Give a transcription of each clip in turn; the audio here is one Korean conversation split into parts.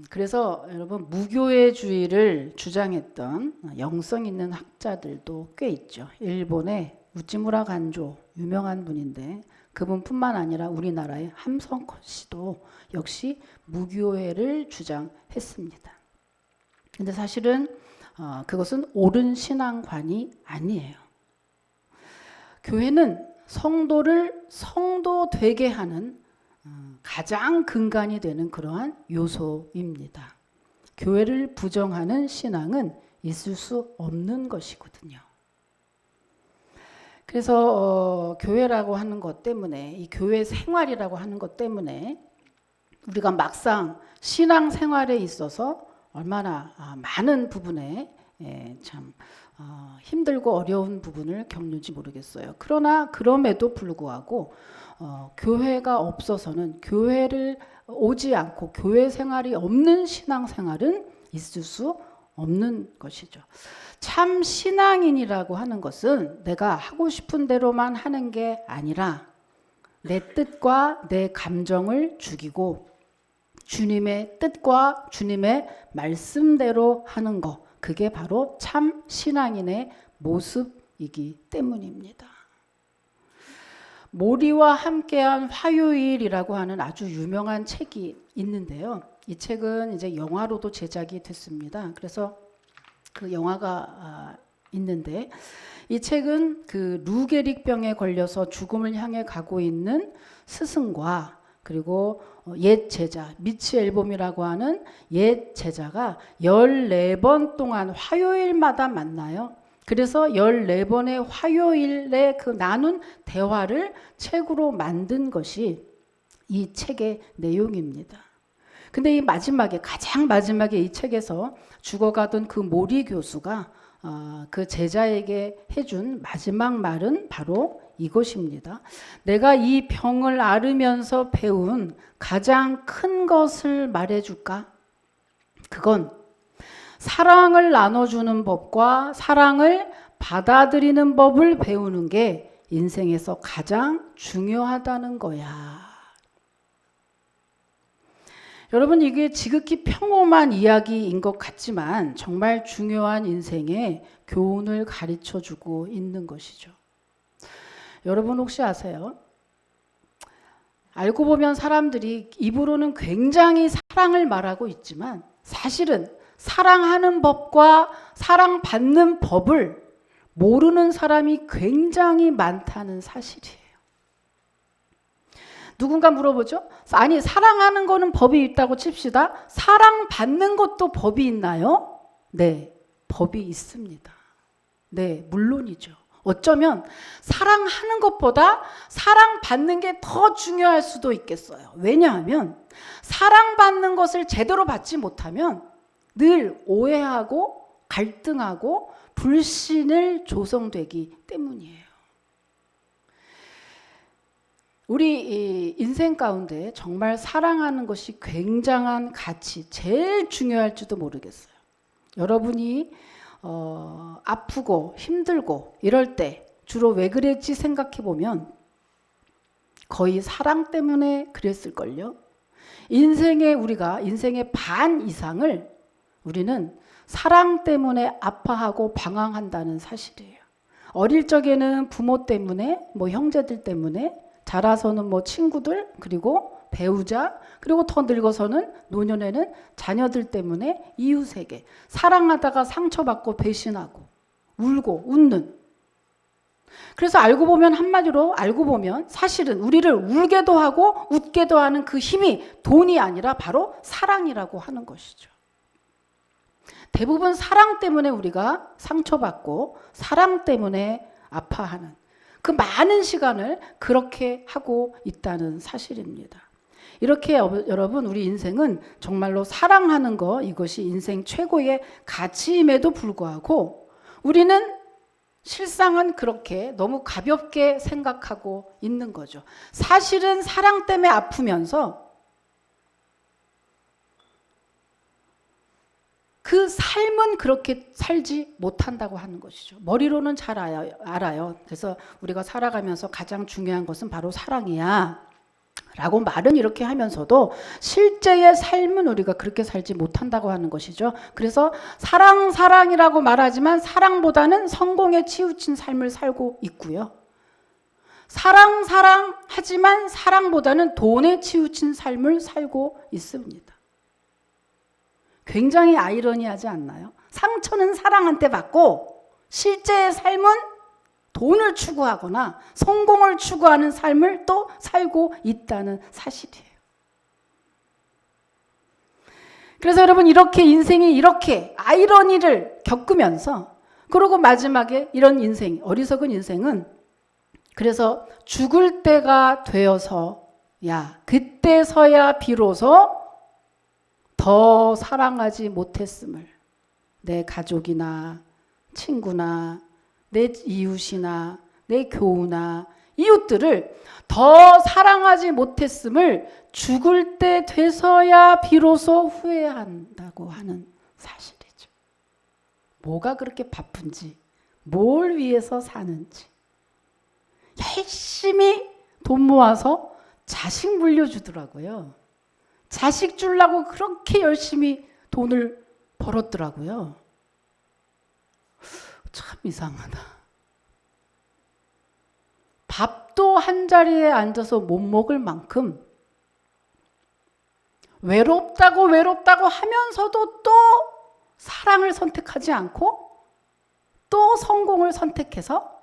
그래서 여러분 무교회주의를 주장했던 영성 있는 학자들도 꽤 있죠. 일본의 우찌무라 간조 유명한 분인데 그분뿐만 아니라 우리나라의 함성컷 씨도 역시 무교회를 주장했습니다. 근데 사실은 그것은 옳은 신앙관이 아니에요. 교회는 성도를 성도 되게 하는 가장 근간이 되는 그러한 요소입니다. 교회를 부정하는 신앙은 있을 수 없는 것이거든요. 그래서 교회라고 하는 것 때문에 이 교회 생활이라고 하는 것 때문에 우리가 막상 신앙 생활에 있어서 얼마나 많은 부분에 참 힘들고 어려운 부분을 겪는지 모르겠어요. 그러나 그럼에도 불구하고 교회가 없어서는 교회를 오지 않고 교회 생활이 없는 신앙 생활은 있을 수 없는 것이죠. 참 신앙인이라고 하는 것은 내가 하고 싶은 대로만 하는 게 아니라 내 뜻과 내 감정을 죽이고 주님의 뜻과 주님의 말씀대로 하는 것, 그게 바로 참 신앙인의 모습이기 때문입니다. 모리와 함께한 화요일이라고 하는 아주 유명한 책이 있는데요. 이 책은 이제 영화로도 제작이 됐습니다. 그래서 그 영화가 있는데 이 책은 그 루게릭병에 걸려서 죽음을 향해 가고 있는 스승과 그리고 옛 제자 미치 앨범이라고 하는 옛 제자가 14번 동안 화요일마다 만나요. 그래서 14번의 화요일에 그 나눈 대화를 책으로 만든 것이 이 책의 내용입니다. 근데 이 마지막에 가장 마지막에 이 책에서 죽어가던 그 모리 교수가 그 제자에게 해준 마지막 말은 바로 이것입니다. 내가 이 병을 앓으면서 배운 가장 큰 것을 말해줄까? 그건 사랑을 나눠주는 법과 사랑을 받아들이는 법을 배우는 게 인생에서 가장 중요하다는 거야. 여러분, 이게 지극히 평범한 이야기인 것 같지만 정말 중요한 인생의 교훈을 가르쳐주고 있는 것이죠. 여러분 혹시 아세요? 알고 보면 사람들이 입으로는 굉장히 사랑을 말하고 있지만 사실은 사랑하는 법과 사랑받는 법을 모르는 사람이 굉장히 많다는 사실이에요. 누군가 물어보죠? 아니, 사랑하는 거는 법이 있다고 칩시다. 사랑받는 것도 법이 있나요? 네, 법이 있습니다. 네, 물론이죠. 어쩌면 사랑하는 것보다 사랑받는 게 더 중요할 수도 있겠어요. 왜냐하면 사랑받는 것을 제대로 받지 못하면 늘 오해하고 갈등하고 불신을 조성되기 때문이에요. 우리 인생 가운데 정말 사랑하는 것이 굉장한 가치, 제일 중요할지도 모르겠어요. 여러분이 아프고 힘들고 이럴 때 주로 왜 그랬지 생각해 보면 거의 사랑 때문에 그랬을걸요. 우리가 인생의 반 이상을 우리는 사랑 때문에 아파하고 방황한다는 사실이에요. 어릴 적에는 부모 때문에, 형제들 때문에, 자라서는 친구들, 그리고 배우자, 그리고 더 늙어서는 노년에는 자녀들 때문에 이웃에게 사랑하다가 상처받고 배신하고 울고 웃는. 그래서 한마디로 알고 보면 사실은 우리를 울게도 하고 웃게도 하는 그 힘이 돈이 아니라 바로 사랑이라고 하는 것이죠. 대부분 사랑 때문에 우리가 상처받고 사랑 때문에 아파하는 그 많은 시간을 그렇게 하고 있다는 사실입니다. 이렇게 여러분 우리 인생은 정말로 사랑하는 거 이것이 인생 최고의 가치임에도 불구하고 우리는 실상은 그렇게 너무 가볍게 생각하고 있는 거죠. 사실은 사랑 때문에 아프면서 그 삶은 그렇게 살지 못한다고 하는 것이죠. 머리로는 잘 알아요. 그래서 우리가 살아가면서 가장 중요한 것은 바로 사랑이야. 라고 말은 이렇게 하면서도 실제의 삶은 우리가 그렇게 살지 못한다고 하는 것이죠. 그래서 사랑이라고 말하지만 사랑보다는 성공에 치우친 삶을 살고 있고요. 사랑하지만 사랑보다는 돈에 치우친 삶을 살고 있습니다. 굉장히 아이러니하지 않나요? 상처는 사랑한테 받고 실제의 삶은 돈을 추구하거나 성공을 추구하는 삶을 또 살고 있다는 사실이에요. 그래서 여러분 이렇게 인생이 이렇게 아이러니를 겪으면서 그리고 마지막에 이런 인생, 어리석은 인생은 그래서 죽을 때가 되어서 그때서야 비로소 더 사랑하지 못했음을 내 가족이나 친구나 내 이웃이나 내 교우나 이웃들을 더 사랑하지 못했음을 죽을 때 돼서야 비로소 후회한다고 하는 사실이죠. 뭐가 그렇게 바쁜지, 뭘 위해서 사는지. 열심히 돈 모아서 자식 물려주더라고요. 자식 주려고 그렇게 열심히 돈을 벌었더라고요. 참 이상하다. 밥도 한 자리에 앉아서 못 먹을 만큼 외롭다고 하면서도 또 사랑을 선택하지 않고 또 성공을 선택해서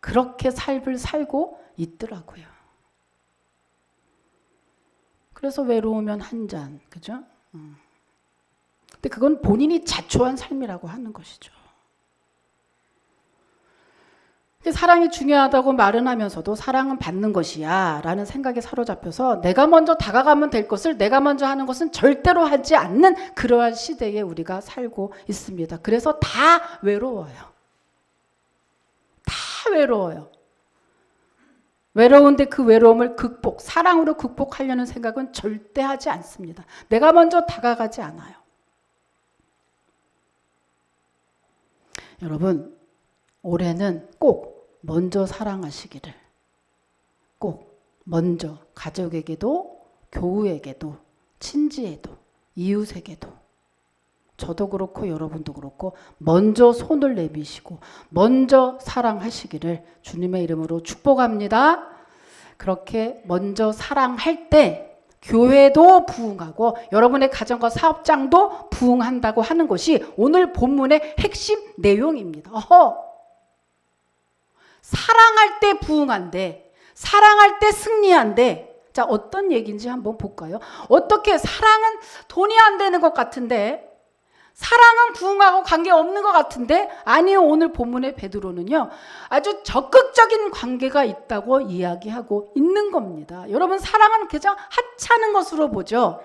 그렇게 삶을 살고 있더라고요. 그래서 외로우면 한 잔, 그죠? 근데 그건 본인이 자초한 삶이라고 하는 것이죠. 사랑이 중요하다고 말은 하면서도 사랑은 받는 것이야 라는 생각에 사로잡혀서 내가 먼저 다가가면 될 것을 내가 먼저 하는 것은 절대로 하지 않는 그러한 시대에 우리가 살고 있습니다. 그래서 다 외로워요. 다 외로워요. 외로운데 그 외로움을 사랑으로 극복하려는 생각은 절대 하지 않습니다. 내가 먼저 다가가지 않아요. 여러분, 올해는 꼭 먼저 사랑하시기를, 꼭 먼저 가족에게도 교우에게도 친지에도 이웃에게도 저도 그렇고 여러분도 그렇고 먼저 손을 내미시고 먼저 사랑하시기를 주님의 이름으로 축복합니다. 그렇게 먼저 사랑할 때 교회도 부흥하고 여러분의 가정과 사업장도 부흥한다고 하는 것이 오늘 본문의 핵심 내용입니다. 사랑할 때 부흥한대. 사랑할 때 승리한대. 자, 어떤 얘기인지 한번 볼까요? 어떻게 사랑은 돈이 안 되는 것 같은데 사랑은 부흥하고 관계없는 것 같은데 아니요. 오늘 본문의 베드로는요. 아주 적극적인 관계가 있다고 이야기하고 있는 겁니다. 여러분 사랑은 그저 하찮은 것으로 보죠.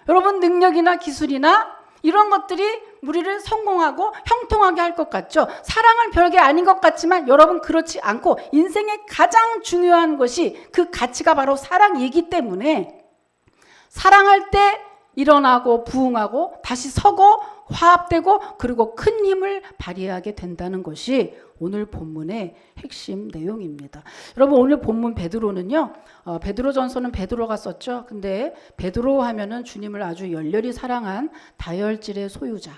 여러분 능력이나 기술이나 이런 것들이 우리를 성공하고 형통하게 할 것 같죠. 사랑은 별게 아닌 것 같지만 여러분 그렇지 않고 인생의 가장 중요한 것이 그 가치가 바로 사랑이기 때문에 사랑할 때 일어나고 부흥하고 다시 서고 화합되고 그리고 큰 힘을 발휘하게 된다는 것이 오늘 본문의 핵심 내용입니다. 여러분 오늘 본문 베드로는요. 베드로전서는 베드로가 썼죠. 근데 베드로 하면은 주님을 아주 열렬히 사랑한 다혈질의 소유자.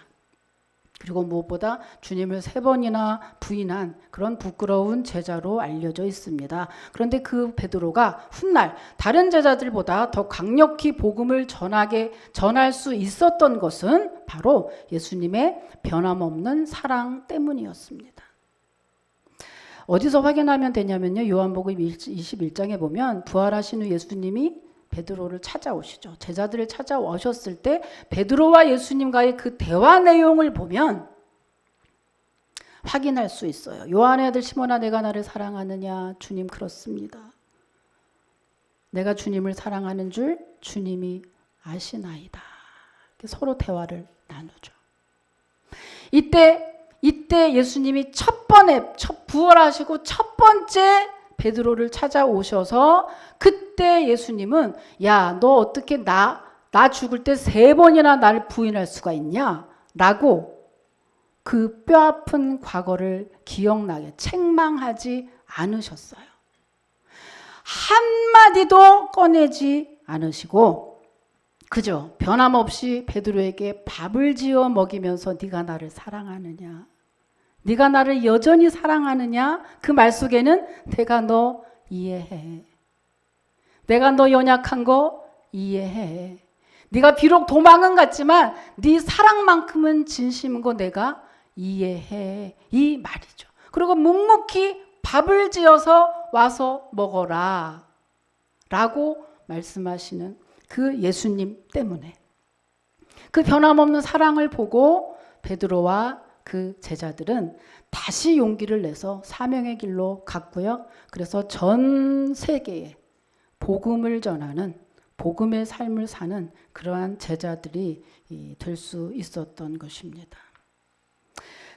그리고 무엇보다 주님을 3번이나 부인한 그런 부끄러운 제자로 알려져 있습니다. 그런데 그 베드로가 훗날 다른 제자들보다 더 강력히 복음을 전할 수 있었던 것은 바로 예수님의 변함없는 사랑 때문이었습니다. 어디서 확인하면 되냐면요. 요한복음 21장에 보면 부활하신 후 예수님이 베드로를 찾아오시죠. 제자들을 찾아오셨을 때 베드로와 예수님과의 그 대화 내용을 보면 확인할 수 있어요. 요한의 아들 시몬아 내가 나를 사랑하느냐? 주님 그렇습니다. 내가 주님을 사랑하는 줄 주님이 아시나이다. 서로 대화를 나누죠. 이때 예수님이 부활하시고 첫 번째 베드로를 찾아오셔서 그때 예수님은 야, 너 어떻게 나 죽을 때 3번이나 나를 부인할 수가 있냐? 라고 그 뼈아픈 과거를 기억나게 책망하지 않으셨어요. 한마디도 꺼내지 않으시고 그저 변함없이 베드로에게 밥을 지어 먹이면서 네가 나를 사랑하느냐, 네가 나를 여전히 사랑하느냐, 그 말 속에는 내가 너 이해해, 내가 너 연약한 거 이해해, 네가 비록 도망은 갔지만 네 사랑만큼은 진심인 거 내가 이해해, 이 말이죠. 그리고 묵묵히 밥을 지어서 와서 먹어라 라고 말씀하시는 그 예수님 때문에, 그 변함없는 사랑을 보고 베드로와 그 제자들은 다시 용기를 내서 사명의 길로 갔고요. 그래서 전 세계에 복음을 전하는, 복음의 삶을 사는 그러한 제자들이 될 수 있었던 것입니다.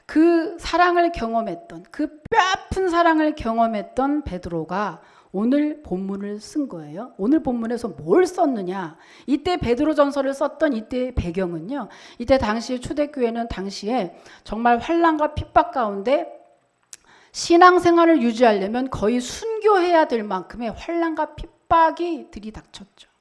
그 사랑을 경험했던, 그 뼈아픈 사랑을 경험했던 베드로가 오늘 본문을 쓴 거예요. 오늘 본문에서 뭘 썼느냐? 이때 베드로전서를 썼던 이때의 배경은요, 이때 당시 초대교회는 당시에 정말 환난과 핍박 가운데 신앙생활을 유지하려면 거의 순교해야 될 만큼의 환난과 핍박이 들이닥쳤죠.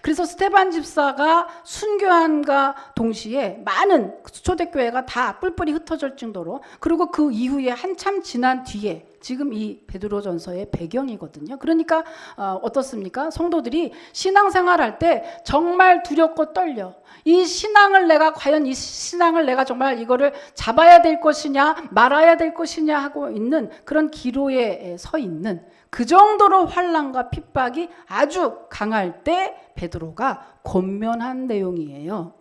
그래서 스데반 집사가 순교함과 동시에 많은 초대교회가 다 뿔뿔이 흩어질 정도로, 그리고 그 이후에 한참 지난 뒤에 지금 이 베드로전서의 배경이거든요. 그러니까 어떻습니까? 성도들이 신앙생활할 때 정말 두렵고 떨려. 이 신앙을 내가 과연 이 신앙을 내가 정말 이거를 잡아야 될 것이냐 말아야 될 것이냐 하고 있는 그런 기로에 서 있는, 그 정도로 환난과 핍박이 아주 강할 때 베드로가 권면한 내용이에요.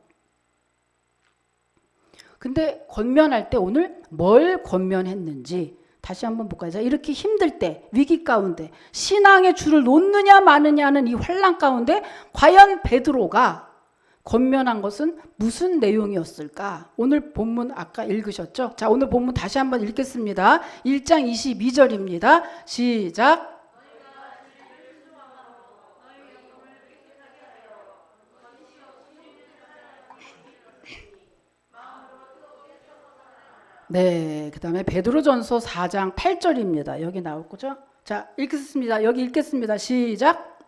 근데 권면할 때 오늘 뭘 권면했는지 다시 한번 볼까요? 이렇게 힘들 때, 위기 가운데 신앙의 줄을 놓느냐 마느냐는 이 환난 가운데 과연 베드로가 권면한 것은 무슨 내용이었을까? 오늘 본문 아까 읽으셨죠? 자, 오늘 본문 다시 한번 읽겠습니다. 1장 22절입니다. 시작. 네, 그 다음에 베드로전서 4장 8절입니다. 여기 나올 거죠? 자, 읽겠습니다. 여기 읽겠습니다. 시작.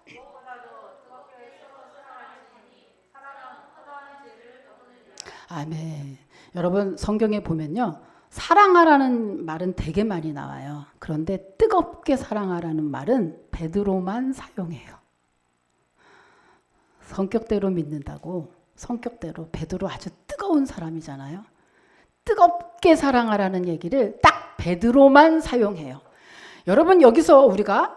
아멘. 여러분 성경에 보면요, 사랑하라는 말은 되게 많이 나와요. 그런데 뜨겁게 사랑하라는 말은 베드로만 사용해요. 성격대로 믿는다고, 성격대로 베드로 아주 뜨거운 사람이잖아요. 뜨겁게 사랑하라는 얘기를 딱 베드로만 사용해요. 여러분 여기서 우리가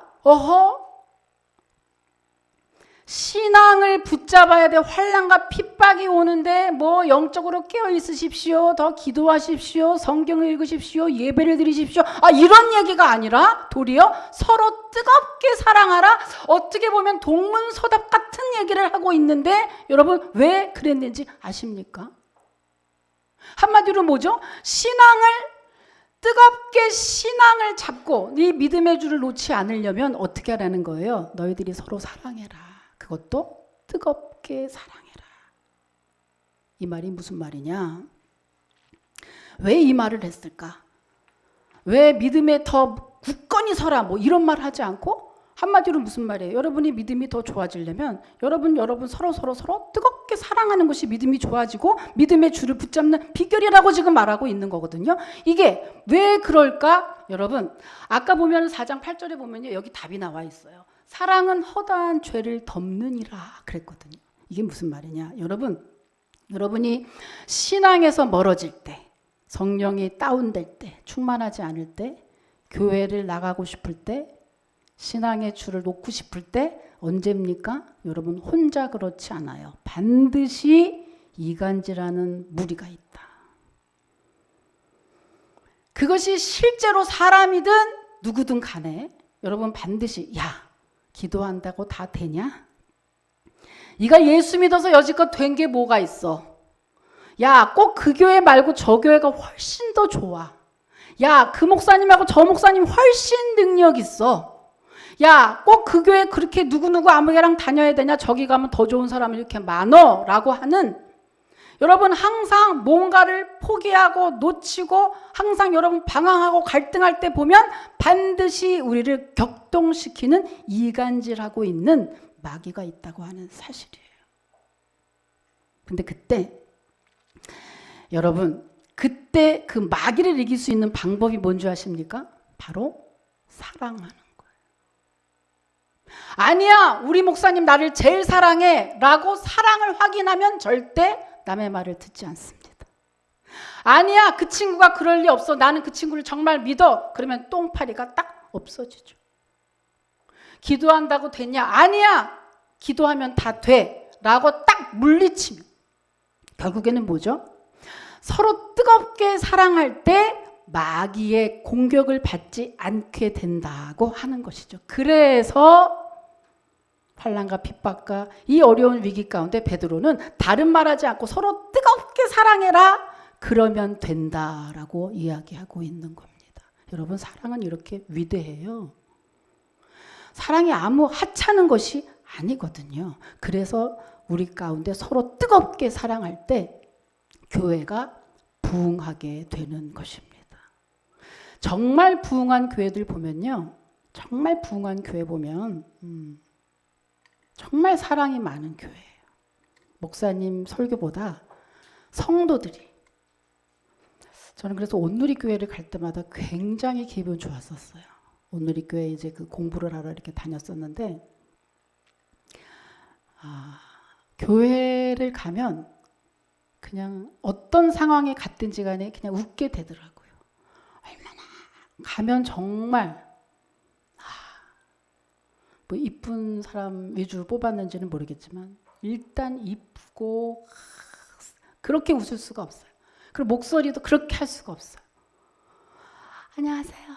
신앙을 붙잡아야 돼. 환난과 핍박이 오는데 뭐 영적으로 깨어 있으십시오, 더 기도하십시오, 성경을 읽으십시오, 예배를 드리십시오, 이런 얘기가 아니라 도리어 서로 뜨겁게 사랑하라, 어떻게 보면 동문서답 같은 얘기를 하고 있는데, 여러분 왜 그랬는지 아십니까? 한마디로 뭐죠? 뜨겁게 신앙을 잡고 네 믿음의 줄을 놓지 않으려면 어떻게 하라는 거예요? 너희들이 서로 사랑해라. 그것도 뜨겁게 사랑해라. 이 말이 무슨 말이냐? 왜 이 말을 했을까? 왜 믿음에 더 굳건히 서라 뭐 이런 말 하지 않고 한마디로 무슨 말이에요? 여러분이 믿음이 더 좋아지려면 여러분 서로 뜨겁게 사랑하는 것이 믿음이 좋아지고 믿음의 줄을 붙잡는 비결이라고 지금 말하고 있는 거거든요. 이게 왜 그럴까? 여러분 아까 보면 4장 8절에 보면요, 여기 답이 나와 있어요. 사랑은 허다한 죄를 덮느니라 그랬거든요. 이게 무슨 말이냐? 여러분이 신앙에서 멀어질 때, 성령이 다운될 때, 충만하지 않을 때, 교회를 나가고 싶을 때, 신앙의 줄을 놓고 싶을 때 언제입니까? 여러분 혼자 그렇지 않아요. 반드시 이간질하는 무리가 있다. 그것이 실제로 사람이든 누구든 간에 여러분 반드시 기도한다고 다 되냐? 네가 예수 믿어서 여지껏 된 게 뭐가 있어? 꼭 그 교회 말고 저 교회가 훨씬 더 좋아. 그 목사님하고 저 목사님 훨씬 능력 있어. 꼭 그 교회 그렇게 누구누구 아무개랑 다녀야 되냐? 저기 가면 더 좋은 사람이 이렇게 많어 라고 하는, 여러분 항상 뭔가를 포기하고 놓치고 항상 여러분 방황하고 갈등할 때 보면 반드시 우리를 격동시키는 이간질하고 있는 마귀가 있다고 하는 사실이에요. 근데 그때 여러분 그때 그 마귀를 이길 수 있는 방법이 뭔지 아십니까? 바로 사랑하는 거예요. 아니야, 우리 목사님 나를 제일 사랑해 라고 사랑을 확인하면 절대 남의 말을 듣지 않습니다. 아니야, 그 친구가 그럴 리 없어. 나는 그 친구를 정말 믿어. 그러면 똥파리가 딱 없어지죠. 기도한다고 됐냐? 아니야, 기도하면 다 돼 라고 딱 물리치면 결국에는 뭐죠? 서로 뜨겁게 사랑할 때 마귀의 공격을 받지 않게 된다고 하는 것이죠. 그래서 환난과 핍박과 이 어려운 위기 가운데 베드로는 다른 말하지 않고 서로 뜨겁게 사랑해라. 그러면 된다라고 이야기하고 있는 겁니다. 여러분 사랑은 이렇게 위대해요. 사랑이 아무 하찮은 것이 아니거든요. 그래서 우리 가운데 서로 뜨겁게 사랑할 때 교회가 부흥하게 되는 것입니다. 정말 부흥한 교회들 보면요. 정말 부흥한 교회 보면 정말 사랑이 많은 교회예요. 목사님 설교보다 성도들이. 저는 그래서 온누리 교회를 갈 때마다 굉장히 기분 좋았었어요. 온누리 교회 이제 그 공부를 하러 이렇게 다녔었는데 교회를 가면 그냥 어떤 상황에 갔든지 간에 그냥 웃게 되더라고요. 얼마나 가면 정말 뭐 이쁜 사람 위주로 뽑았는지는 모르겠지만 일단 이쁘고 그렇게 웃을 수가 없어요. 그리고 목소리도 그렇게 할 수가 없어요. 안녕하세요.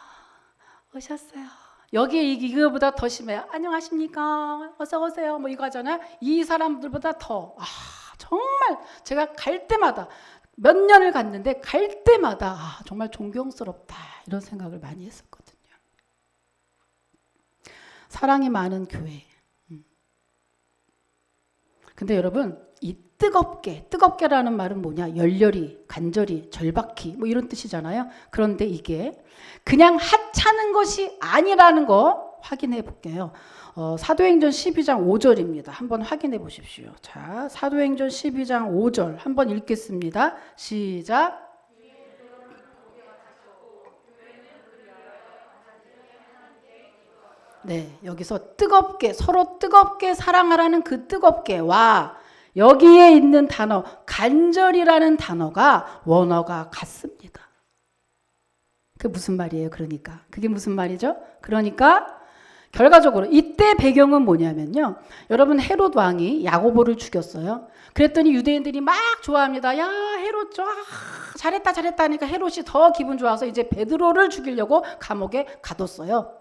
오셨어요. 여기 이거보다 더 심해요. 안녕하십니까. 어서 오세요. 뭐 이거 하잖아요. 이 사람들보다 더 정말 제가 갈 때마다 몇 년을 갔는데 갈 때마다 정말 존경스럽다 이런 생각을 많이 했었거든요. 사랑이 많은 교회. 근데 여러분 이 뜨겁게라는 말은 뭐냐? 열렬히, 간절히, 절박히 뭐 이런 뜻이잖아요. 그런데 이게 그냥 하찮은 것이 아니라는 거 확인해 볼게요. 사도행전 12장 5절입니다. 한번 확인해 보십시오. 자, 사도행전 12장 5절 한번 읽겠습니다. 시작. 네, 여기서 뜨겁게 서로 뜨겁게 사랑하라는 그 뜨겁게와 여기에 있는 단어 간절이라는 단어가 원어가 같습니다. 그게 무슨 말이에요? 그러니까 그게 무슨 말이죠? 그러니까 결과적으로 이때 배경은 뭐냐면요. 여러분 헤롯 왕이 야고보를 죽였어요. 그랬더니 유대인들이 막 좋아합니다. 야 헤롯 잘했다 하니까 헤롯이 더 기분 좋아서 이제 베드로를 죽이려고 감옥에 가뒀어요.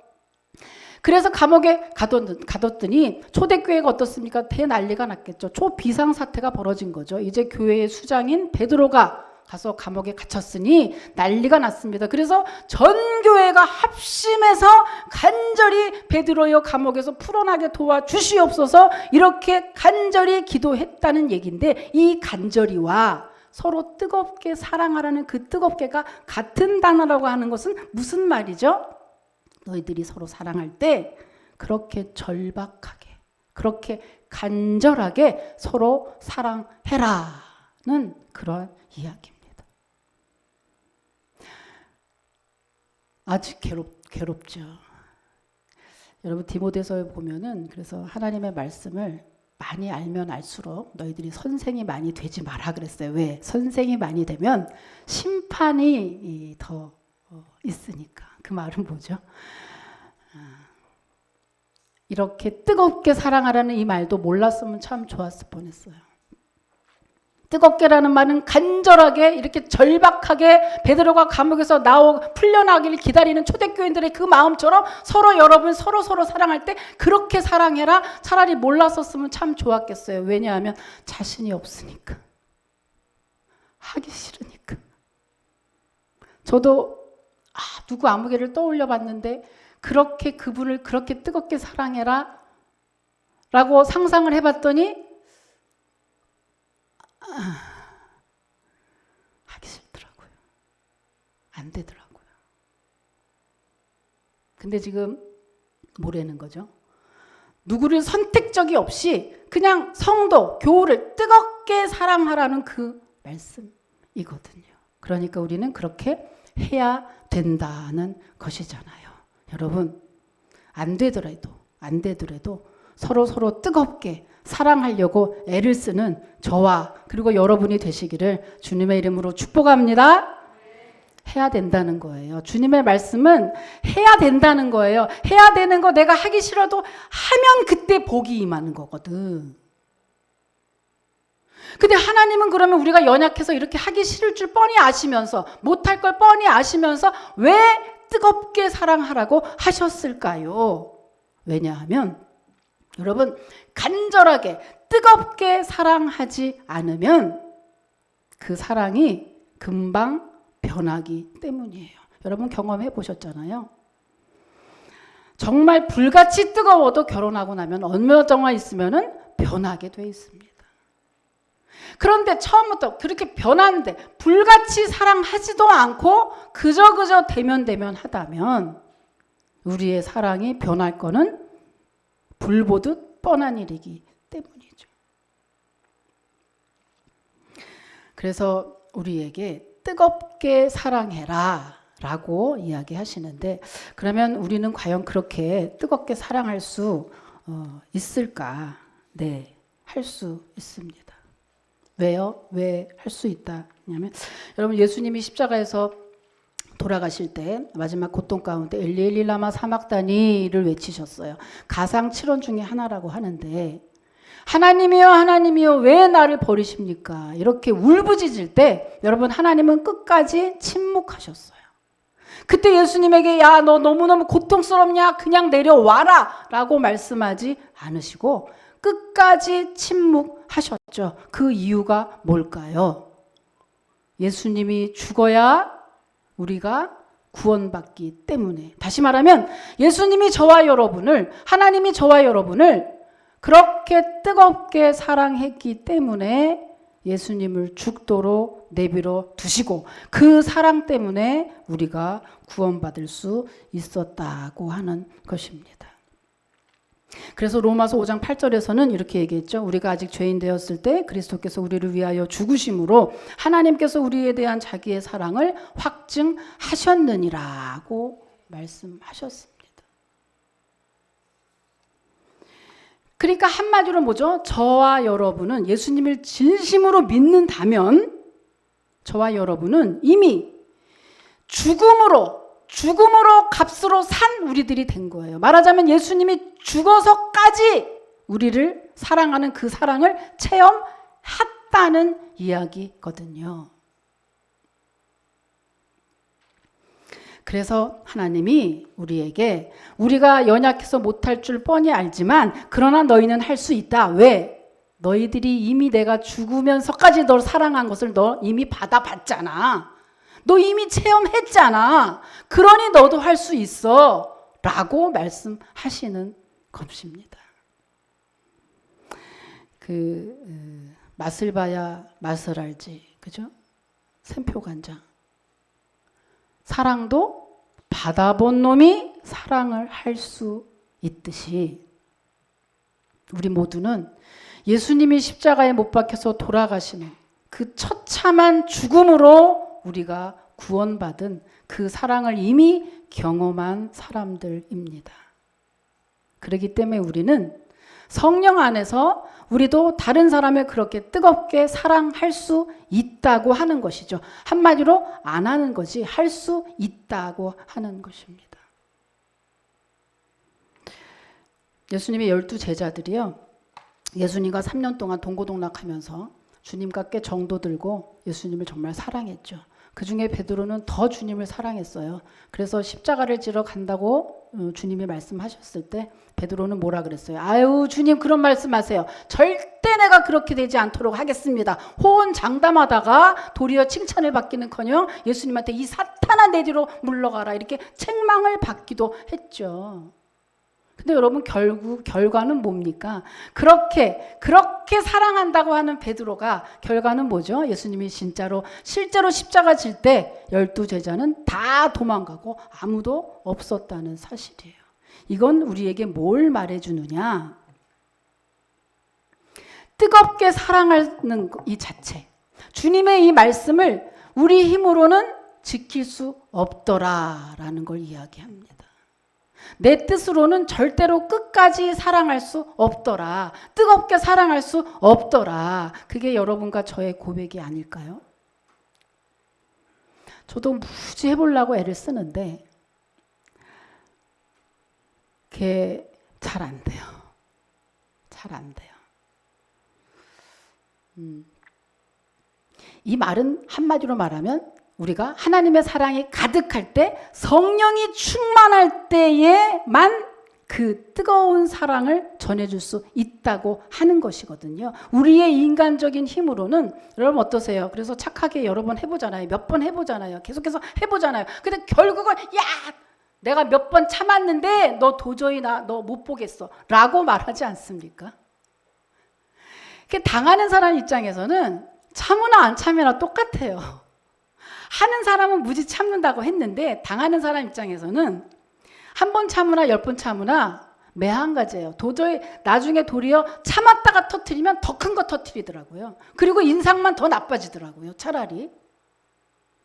그래서 감옥에 가뒀더니 초대교회가 어떻습니까? 대난리가 났겠죠. 초비상사태가 벌어진 거죠. 이제 교회의 수장인 베드로가 가서 감옥에 갇혔으니 난리가 났습니다. 그래서 전 교회가 합심해서 간절히 베드로여 감옥에서 풀어나게 도와주시옵소서 이렇게 간절히 기도했다는 얘기인데 이 간절히와 서로 뜨겁게 사랑하라는 그 뜨겁게가 같은 단어라고 하는 것은 무슨 말이죠? 너희들이 서로 사랑할 때 그렇게 절박하게 그렇게 간절하게 서로 사랑해라는 그런 이야기입니다. 아주 괴롭죠. 여러분 디모데서에 보면은 그래서 하나님의 말씀을 많이 알면 알수록 너희들이 선생이 많이 되지 마라 그랬어요. 왜? 선생이 많이 되면 심판이 더 있으니까. 그 말은 뭐죠? 이렇게 뜨겁게 사랑하라는 이 말도 몰랐으면 참 좋았을 뻔했어요. 뜨겁게라는 말은 간절하게 이렇게 절박하게 베드로가 감옥에서 풀려나기를 기다리는 초대교인들의 그 마음처럼 서로 여러분 서로 사랑할 때 그렇게 사랑해라. 차라리 몰랐었으면 참 좋았겠어요. 왜냐하면 자신이 없으니까. 하기 싫으니까. 저도 누구 아무개를 떠올려 봤는데 그렇게 그분을 그렇게 뜨겁게 사랑해라 라고 상상을 해봤더니 안 되더라고요. 근데 지금 뭐라는 거죠? 누구를 선택적이 없이 그냥 성도, 교우를 뜨겁게 사랑하라는 그 말씀이거든요. 그러니까 우리는 그렇게 해야 된다는 것이잖아요. 여러분, 안 되더라도 서로 뜨겁게 사랑하려고 애를 쓰는 저와 그리고 여러분이 되시기를 주님의 이름으로 축복합니다. 해야 된다는 거예요. 주님의 말씀은 해야 된다는 거예요. 해야 되는 거 내가 하기 싫어도 하면 그때 복이 임하는 거거든. 근데 하나님은 그러면 우리가 연약해서 이렇게 하기 싫을 줄 뻔히 아시면서, 못할 걸 뻔히 아시면서 왜 뜨겁게 사랑하라고 하셨을까요? 왜냐하면 여러분, 간절하게 뜨겁게 사랑하지 않으면 그 사랑이 금방 변하기 때문이에요. 여러분 경험해 보셨잖아요. 정말 불같이 뜨거워도 결혼하고 나면 어느 정도 있으면은 변하게 돼 있습니다. 그런데 처음부터 그렇게 변하는데 불같이 사랑하지도 않고 그저 대면 하다면 우리의 사랑이 변할 거는 불보듯 뻔한 일이기 때문이죠. 그래서 우리에게 뜨겁게 사랑해라 라고 이야기하시는데, 그러면 우리는 과연 그렇게 뜨겁게 사랑할 수 있을까? 네, 할 수 있습니다. 왜요? 왜 할 수 있다? 왜냐면 여러분, 예수님이 십자가에서 돌아가실 때 마지막 고통 가운데 엘리 엘리 라마 사막다니를 외치셨어요. 가상 7원 중에 하나라고 하는데, 하나님이여 하나님이여 왜 나를 버리십니까? 이렇게 울부짖을 때 여러분, 하나님은 끝까지 침묵하셨어요. 그때 예수님에게 야, 너 너무너무 고통스럽냐? 그냥 내려와라 라고 말씀하지 않으시고 끝까지 침묵하셨죠. 그 이유가 뭘까요? 예수님이 죽어야 우리가 구원받기 때문에. 다시 말하면 예수님이 저와 여러분을, 하나님이 저와 여러분을 그렇게 뜨겁게 사랑했기 때문에 예수님을 죽도록 내버려 두시고 그 사랑 때문에 우리가 구원받을 수 있었다고 하는 것입니다. 그래서 로마서 5장 8절에서는 이렇게 얘기했죠. 우리가 아직 죄인 되었을 때 그리스도께서 우리를 위하여 죽으심으로 하나님께서 우리에 대한 자기의 사랑을 확증하셨느니라고 말씀하셨습니다. 그러니까 한마디로 뭐죠? 저와 여러분은 예수님을 진심으로 믿는다면 저와 여러분은 이미 죽음으로 값으로 산 우리들이 된 거예요. 말하자면 예수님이 죽어서까지 우리를 사랑하는 그 사랑을 체험했다는 이야기거든요. 그래서 하나님이 우리에게 우리가 연약해서 못할 줄 뻔히 알지만 그러나 너희는 할 수 있다. 왜? 너희들이 이미 내가 죽으면서까지 널 사랑한 것을 너 이미 받아봤잖아. 너 이미 체험했잖아. 그러니 너도 할 수 있어 라고 말씀하시는 것입니다. 맛을 봐야 맛을 알지, 그죠? 샘표간장. 사랑도 받아본 놈이 사랑을 할 수 있듯이 우리 모두는 예수님이 십자가에 못 박혀서 돌아가시는 그 처참한 죽음으로 우리가 구원받은 그 사랑을 이미 경험한 사람들입니다. 그렇기 때문에 우리는 성령 안에서 우리도 다른 사람을 그렇게 뜨겁게 사랑할 수 있다고 하는 것이죠. 한마디로 안 하는 거지 할 수 있다고 하는 것입니다. 예수님의 12제자들이요. 예수님과 3년 동안 동고동락하면서 주님과 꽤 정도 들고 예수님을 정말 사랑했죠. 그중에 베드로는 더 주님을 사랑했어요. 그래서 십자가를 지러 간다고 주님이 말씀하셨을 때 베드로는 뭐라 그랬어요? 아유 주님 그런 말씀하세요. 절대 내가 그렇게 되지 않도록 하겠습니다. 호언장담하다가 도리어 칭찬을 받기는커녕 예수님한테 이 사탄아 내 뒤로 물러가라 이렇게 책망을 받기도 했죠. 근데 여러분 결국 결과는 뭡니까? 그렇게 사랑한다고 하는 베드로가 결과는 뭐죠? 예수님이 실제로 십자가 질 때 12제자는 다 도망가고 아무도 없었다는 사실이에요. 이건 우리에게 뭘 말해주느냐? 뜨겁게 사랑하는 이 자체, 주님의 이 말씀을 우리 힘으로는 지킬 수 없더라라는 걸 이야기합니다. 내 뜻으로는 절대로 끝까지 사랑할 수 없더라. 뜨겁게 사랑할 수 없더라. 그게 여러분과 저의 고백이 아닐까요? 저도 무지 해보려고 애를 쓰는데 그게 잘 안 돼요. 잘 안 돼요. 이 말은 한마디로 말하면 우리가 하나님의 사랑이 가득할 때, 성령이 충만할 때에만 그 뜨거운 사랑을 전해줄 수 있다고 하는 것이거든요. 우리의 인간적인 힘으로는, 여러분 어떠세요? 그래서 착하게 여러 번 해보잖아요. 몇 번 해보잖아요. 계속해서 해보잖아요. 근데 결국은 내가 몇 번 참았는데 너 도저히 너 못 보겠어 라고 말하지 않습니까? 당하는 사람 입장에서는 참으나 안 참으나 똑같아요. 하는 사람은 무지 참는다고 했는데 당하는 사람 입장에서는 한 번 참으나 10번 참으나 매한가지예요. 도저히 나중에 도리어 참았다가 터뜨리면 더 큰 거 터뜨리더라고요. 그리고 인상만 더 나빠지더라고요. 차라리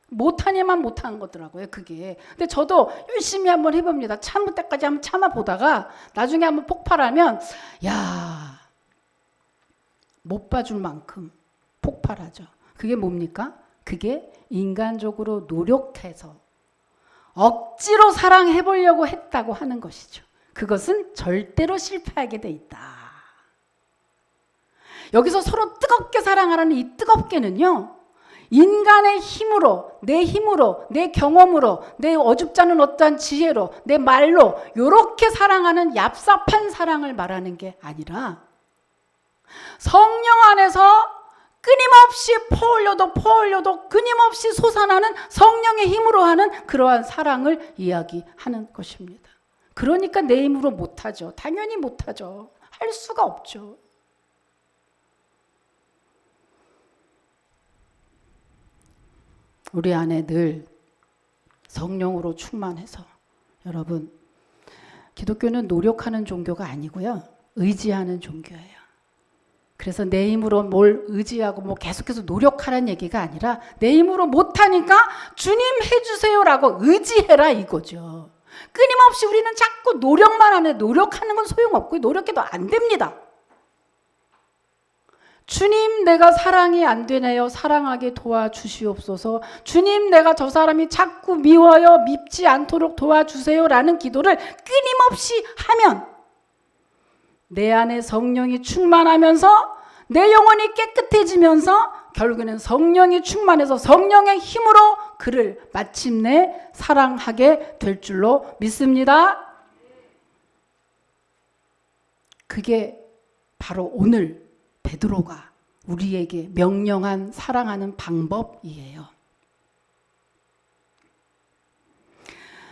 못하니만 못하는 거더라고요. 그게. 근데 저도 열심히 한번 해봅니다. 참을 때까지 한번 참아보다가 나중에 한번 폭발하면 못 봐줄 만큼 폭발하죠. 그게 뭡니까? 그게 인간적으로 노력해서 억지로 사랑해보려고 했다고 하는 것이죠. 그것은 절대로 실패하게 돼 있다. 여기서 서로 뜨겁게 사랑하라는 이 뜨겁게는요, 인간의 힘으로, 내 경험으로, 내 어줍지 않은 어떠한 지혜로, 내 말로 이렇게 사랑하는 얍삽한 사랑을 말하는 게 아니라 성령 안에서 끊임없이 퍼올려도 끊임없이 솟아나는 성령의 힘으로 하는 그러한 사랑을 이야기하는 것입니다. 그러니까 내 힘으로 못하죠. 당연히 못하죠. 할 수가 없죠. 우리 안에 늘 성령으로 충만해서, 여러분, 기독교는 노력하는 종교가 아니고요, 의지하는 종교예요. 그래서 내 힘으로 뭘 의지하고 계속해서 노력하라는 얘기가 아니라 내 힘으로 못하니까 주님 해주세요라고 의지해라 이거죠. 끊임없이 우리는 자꾸 노력만 하는데 노력하는 건 소용없고 노력해도 안 됩니다. 주님, 내가 사랑이 안 되네요. 사랑하게 도와주시옵소서. 주님, 내가 저 사람이 자꾸 미워요. 밉지 않도록 도와주세요라는 기도를 끊임없이 하면 내 안에 성령이 충만하면서 내 영혼이 깨끗해지면서 결국에는 성령이 충만해서 성령의 힘으로 그를 마침내 사랑하게 될 줄로 믿습니다. 그게 바로 오늘 베드로가 우리에게 명령한 사랑하는 방법이에요.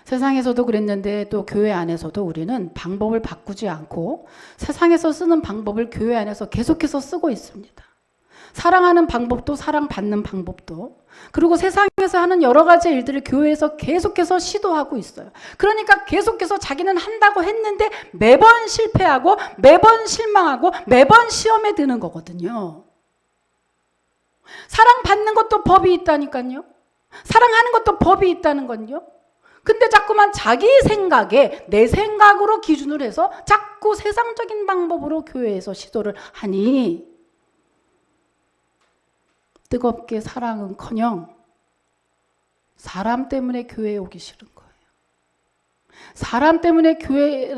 세상에서도 그랬는데 또 교회 안에서도 우리는 방법을 바꾸지 않고 세상에서 쓰는 방법을 교회 안에서 계속해서 쓰고 있습니다. 사랑하는 방법도 사랑받는 방법도, 그리고 세상에서 하는 여러 가지 일들을 교회에서 계속해서 시도하고 있어요. 그러니까 계속해서 자기는 한다고 했는데 매번 실패하고 매번 실망하고 매번 시험에 드는 거거든요. 사랑받는 것도 법이 있다니까요. 사랑하는 것도 법이 있다는 건요. 근데 자꾸만 자기 생각에, 내 생각으로 기준을 해서 자꾸 세상적인 방법으로 교회에서 시도를 하니 뜨겁게 사랑은커녕 사람 때문에 교회에 오기 싫은 거예요. 사람 때문에 교회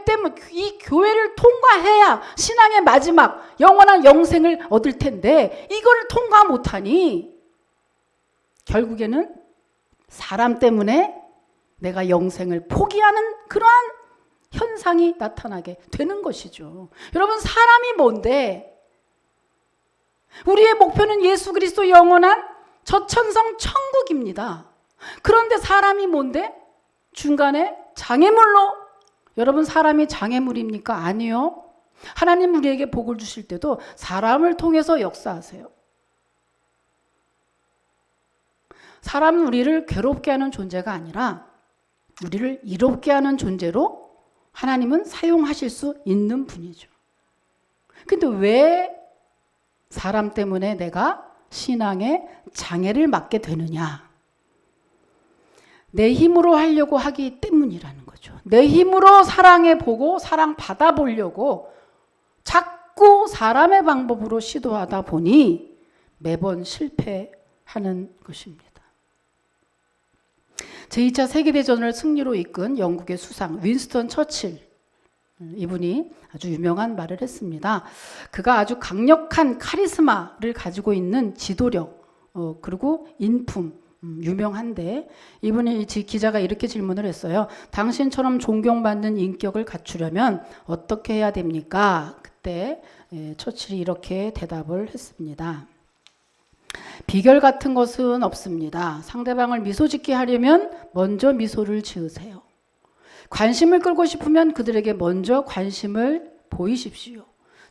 때문에, 이 교회를 통과해야 신앙의 마지막 영원한 영생을 얻을 텐데 이걸 통과 못하니 결국에는 사람 때문에 내가 영생을 포기하는 그러한 현상이 나타나게 되는 것이죠. 여러분, 사람이 뭔데? 우리의 목표는 예수 그리스도 영원한 저천성 천국입니다. 그런데 사람이 뭔데? 중간에 장애물로 여러분 사람이 장애물입니까? 아니요. 하나님 우리에게 복을 주실 때도 사람을 통해서 역사하세요. 사람은 우리를 괴롭게 하는 존재가 아니라 우리를 이롭게 하는 존재로 하나님은 사용하실 수 있는 분이죠. 근데 왜 사람 때문에 내가 신앙에 장애를 맞게 되느냐? 내 힘으로 하려고 하기 때문이라는 거죠. 내 힘으로 사랑해 보고 사랑 받아 보려고 자꾸 사람의 방법으로 시도하다 보니 매번 실패하는 것입니다. 제2차 세계대전을 승리로 이끈 영국의 수상 윈스턴 처칠, 이분이 아주 유명한 말을 했습니다. 그가 아주 강력한 카리스마를 가지고 있는 지도력, 그리고 인품, 유명한데 이분이 기자가 이렇게 질문을 했어요. 당신처럼 존경받는 인격을 갖추려면 어떻게 해야 됩니까? 그때 처칠이 이렇게 대답을 했습니다. 비결 같은 것은 없습니다. 상대방을 미소 짓게 하려면 먼저 미소를 지으세요. 관심을 끌고 싶으면 그들에게 먼저 관심을 보이십시오.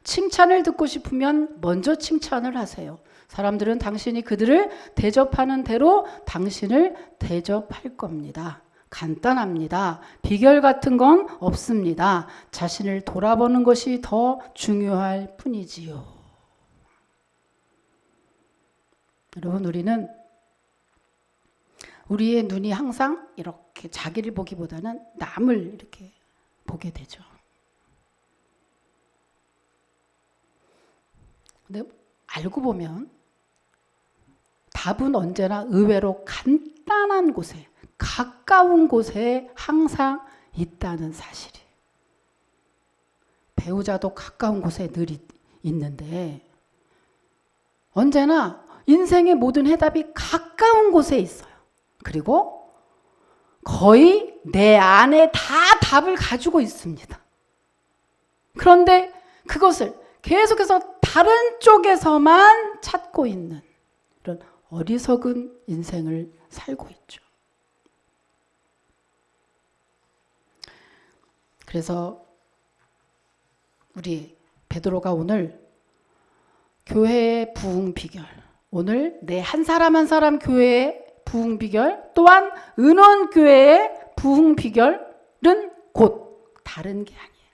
칭찬을 듣고 싶으면 먼저 칭찬을 하세요. 사람들은 당신이 그들을 대접하는 대로 당신을 대접할 겁니다. 간단합니다. 비결 같은 건 없습니다. 자신을 돌아보는 것이 더 중요할 뿐이지요. 여러분, 우리의 눈이 항상 이렇게 자기를 보기보다는 남을 이렇게 보게 되죠. 근데 알고 보면 답은 언제나 의외로 간단한 곳에, 가까운 곳에 항상 있다는 사실이에요. 배우자도 가까운 곳에 늘 있는데 언제나 인생의 모든 해답이 가까운 곳에 있어요. 그리고 거의 내 안에 다 답을 가지고 있습니다. 그런데 그것을 계속해서 다른 쪽에서만 찾고 있는 이런 어리석은 인생을 살고 있죠. 그래서 우리 베드로가 오늘 교회의 부흥 비결, 오늘 내 한 사람 한 사람 교회의 부흥 비결, 또한 은원교회의 부흥 비결은 곧 다른 게 아니에요.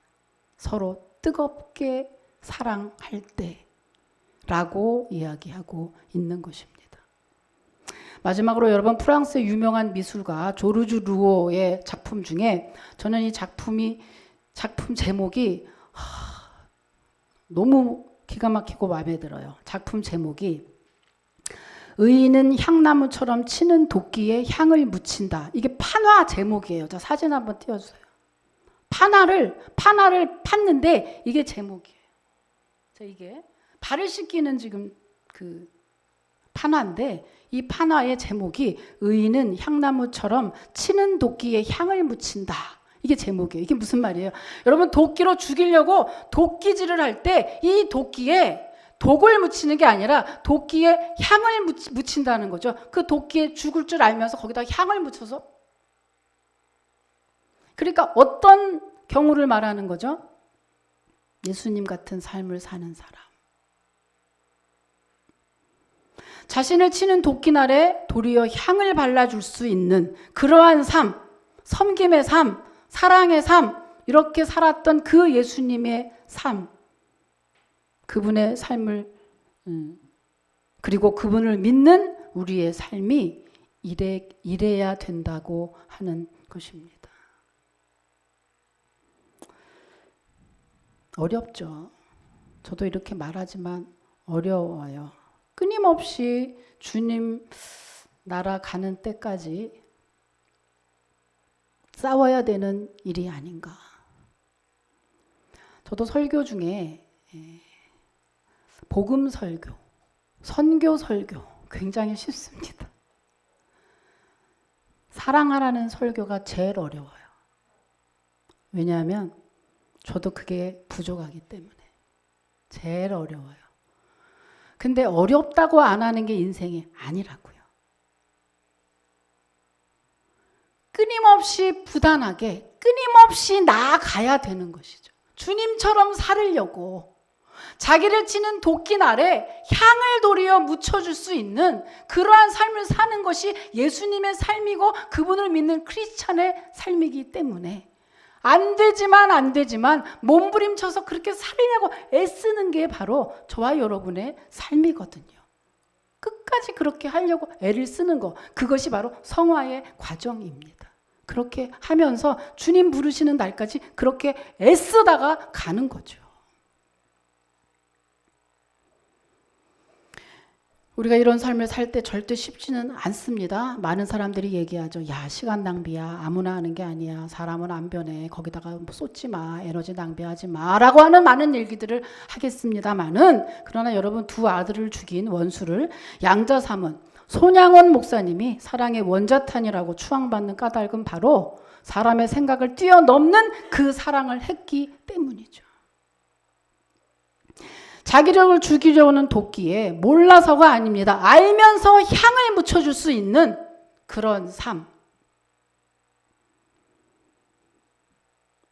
서로 뜨겁게 사랑할 때라고 이야기하고 있는 것입니다. 마지막으로 여러분, 프랑스의 유명한 미술가 조르주 루오의 작품 중에 저는 이 작품 제목이 너무 기가 막히고 마음에 들어요. 작품 제목이 의인은 향나무처럼 치는 도끼에 향을 묻힌다. 이게 판화 제목이에요. 자, 사진 한번 띄워주세요. 판화를 팠는데 이게 제목이에요. 자, 이게 발을 씻기는 지금 그 판화인데 이 판화의 제목이 의인은 향나무처럼 치는 도끼에 향을 묻힌다. 이게 제목이에요. 이게 무슨 말이에요? 여러분, 도끼로 죽이려고 도끼질을 할 때 이 도끼에 독을 묻히는 게 아니라 도끼에 향을 묻힌다는 거죠. 그 도끼에 죽을 줄 알면서 거기다 향을 묻혀서. 그러니까 어떤 경우를 말하는 거죠? 예수님 같은 삶을 사는 사람. 자신을 치는 도끼날에 도리어 향을 발라줄 수 있는 그러한 삶, 섬김의 삶, 사랑의 삶, 이렇게 살았던 그 예수님의 삶, 그분의 삶을 그리고 그분을 믿는 우리의 삶이 이래야 된다고 하는 것입니다. 어렵죠. 저도 이렇게 말하지만 어려워요. 끊임없이 주님 나라 가는 때까지 싸워야 되는 일이 아닌가. 저도 설교 중에 복음 설교, 선교 설교 굉장히 쉽습니다. 사랑하라는 설교가 제일 어려워요. 왜냐하면 저도 그게 부족하기 때문에 제일 어려워요. 근데 어렵다고 안 하는 게 인생이 아니라고요. 끊임없이 부단하게 끊임없이 나아가야 되는 것이죠. 주님처럼 살으려고 자기를 치는 도끼날에 향을 도리어 묻혀줄 수 있는 그러한 삶을 사는 것이 예수님의 삶이고 그분을 믿는 크리스찬의 삶이기 때문에 안 되지만 몸부림쳐서 그렇게 살으려고 애쓰는 게 바로 저와 여러분의 삶이거든요. 끝까지 그렇게 하려고 애를 쓰는 거, 그것이 바로 성화의 과정입니다. 그렇게 하면서 주님 부르시는 날까지 그렇게 애쓰다가 가는 거죠. 우리가 이런 삶을 살 때 절대 쉽지는 않습니다. 많은 사람들이 얘기하죠. 야, 시간 낭비야. 아무나 하는 게 아니야. 사람은 안 변해. 거기다가 뭐 쏟지 마. 에너지 낭비하지 마. 라고 하는 많은 얘기들을 하겠습니다만은, 그러나 여러분, 두 아들을 죽인 원수를 양자 삼은 손양원 목사님이 사랑의 원자탄이라고 추앙받는 까닭은 바로 사람의 생각을 뛰어넘는 그 사랑을 했기 때문이죠. 자기를 죽이려고 하는 도끼에 몰라서가 아닙니다. 알면서 향을 묻혀줄 수 있는 그런 삶.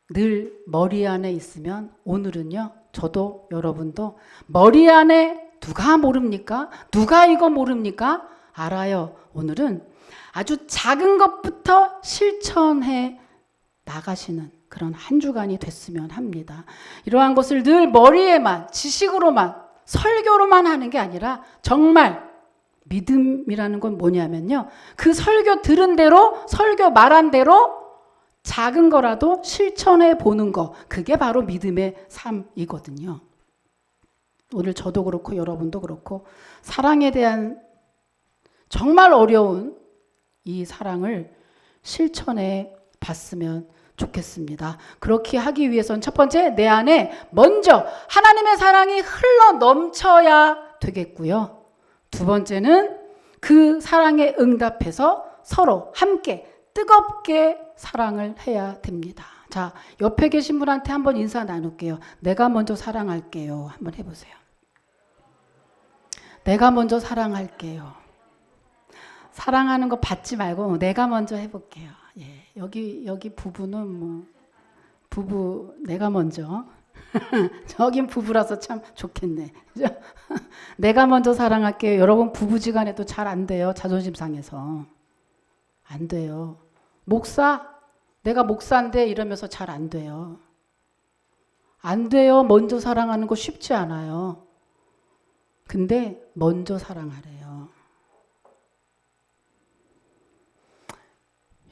늘 머리 안에 있으면 오늘은요, 저도 여러분도 머리 안에 누가 모릅니까? 누가 이거 모릅니까? 알아요. 오늘은 아주 작은 것부터 실천해 나가시는 그런 한 주간이 됐으면 합니다. 이러한 것을 늘 머리에만, 지식으로만, 설교로만 하는 게 아니라 정말 믿음이라는 건 뭐냐면요, 그 설교 들은 대로, 설교 말한 대로 작은 거라도 실천해 보는 거, 그게 바로 믿음의 삶이거든요. 오늘 저도 그렇고 여러분도 그렇고 사랑에 대한 정말 어려운 이 사랑을 실천해 봤으면 좋겠습니다. 그렇게 하기 위해서는 첫 번째, 내 안에 먼저 하나님의 사랑이 흘러 넘쳐야 되겠고요. 두 번째는 그 사랑에 응답해서 서로 함께 뜨겁게 사랑을 해야 됩니다. 자, 옆에 계신 분한테 한번 인사 나눌게요. 내가 먼저 사랑할게요. 한번 해보세요. 내가 먼저 사랑할게요. 사랑하는 거 받지 말고 내가 먼저 해볼게요. 예, 여기 부부는 뭐 부부 내가 먼저 저긴 부부라서 참 좋겠네. 그죠? 내가 먼저 사랑할게요. 여러분 부부지간에도 잘 안 돼요. 자존심 상해서 안 돼요. 목사 내가 목사인데 이러면서 잘 안 돼요. 안 돼요. 먼저 사랑하는 거 쉽지 않아요. 근데 먼저 사랑하래요.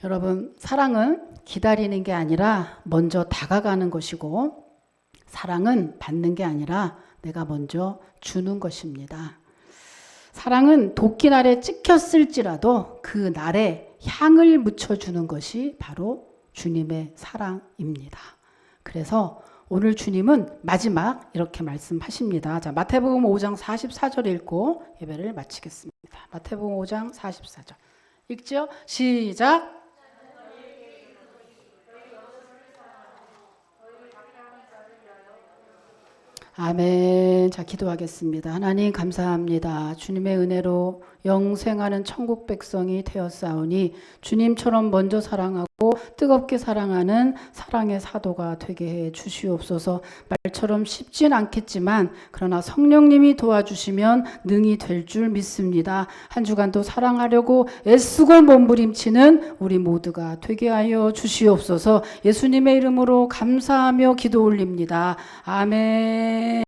여러분, 사랑은 기다리는 게 아니라 먼저 다가가는 것이고, 사랑은 받는 게 아니라 내가 먼저 주는 것입니다. 사랑은 도끼날에 찍혔을지라도 그 날에 향을 묻혀주는 것이 바로 주님의 사랑입니다. 그래서 오늘 주님은 마지막 이렇게 말씀하십니다. 자, 마태복음 5장 44절 읽고 예배를 마치겠습니다. 마태복음 5장 44절 읽죠? 시작. 아멘. 자, 기도하겠습니다. 하나님 감사합니다. 주님의 은혜로 영생하는 천국 백성이 되었사오니 주님처럼 먼저 사랑하고 뜨겁게 사랑하는 사랑의 사도가 되게 해 주시옵소서. 말처럼 쉽진 않겠지만 그러나 성령님이 도와주시면 능히 될 줄 믿습니다. 한 주간도 사랑하려고 애쓰고 몸부림치는 우리 모두가 되게 하여 주시옵소서. 예수님의 이름으로 감사하며 기도 올립니다. 아멘.